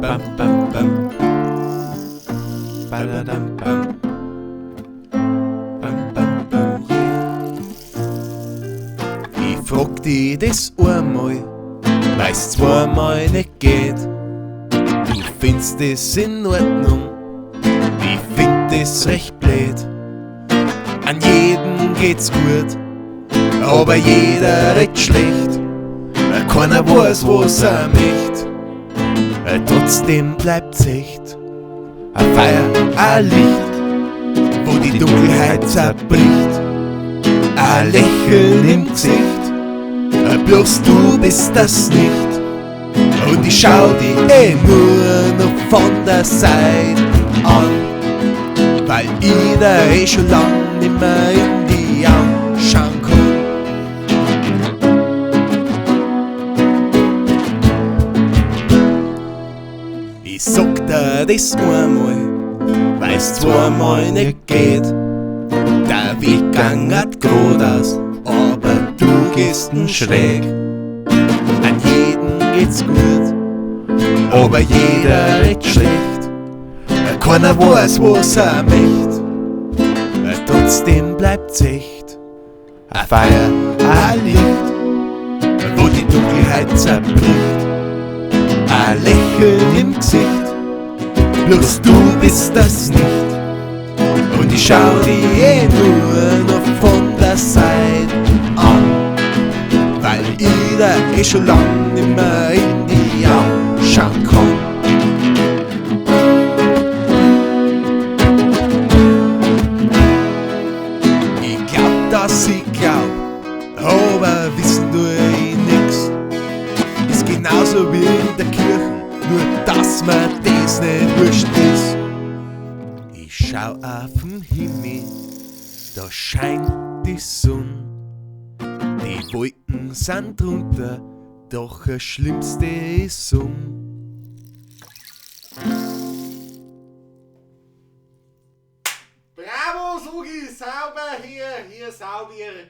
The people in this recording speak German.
Bam, bam, bam. Badadam, bam. Bam, bam, bam, yeah. Ich frag dich das einmal, weil's zweimal nicht geht. Du findest es in Ordnung, ich find es recht blöd. An jedem geht's gut, aber jeder redet schlecht. Keiner weiß, was er möcht. Trotzdem bleibt's echt ein Feuer, ein Licht, wo die Dunkelheit zerbricht. Ein Lächeln im Gesicht, bloß du bist das nicht. Und ich schau dich nur noch von der Seite an, weil ich da schon lang nimmer in die Augen schauen kann. Ich sag dir das einmal, weil's zweimal nicht geht. Der Weggang hat geradeaus, aber du gehst schräg. An jedem geht's gut, aber jeder redet schlecht. Keiner weiß, was er möcht. Trotzdem bleibt's echt ein Feuer, ein Licht, wo die Dunkelheit zerbricht. Ein Lächeln im Gesicht, bloß du bist das nicht. Und ich schau dich nur noch von der Seite an, weil ich da schon lang nimmer in die Augen schauen kann. Ich glaub, dass ich glaub, aber wissen tu ich nix. Ist genauso wie in der Kirche, nur dass mir das nicht wurscht ist. Ich schau auf den Himmel, da scheint die Sonne. Die Wolken sind drunter, doch das Schlimmste ist Bravo, Sugi, sauber hier, sauber, hier.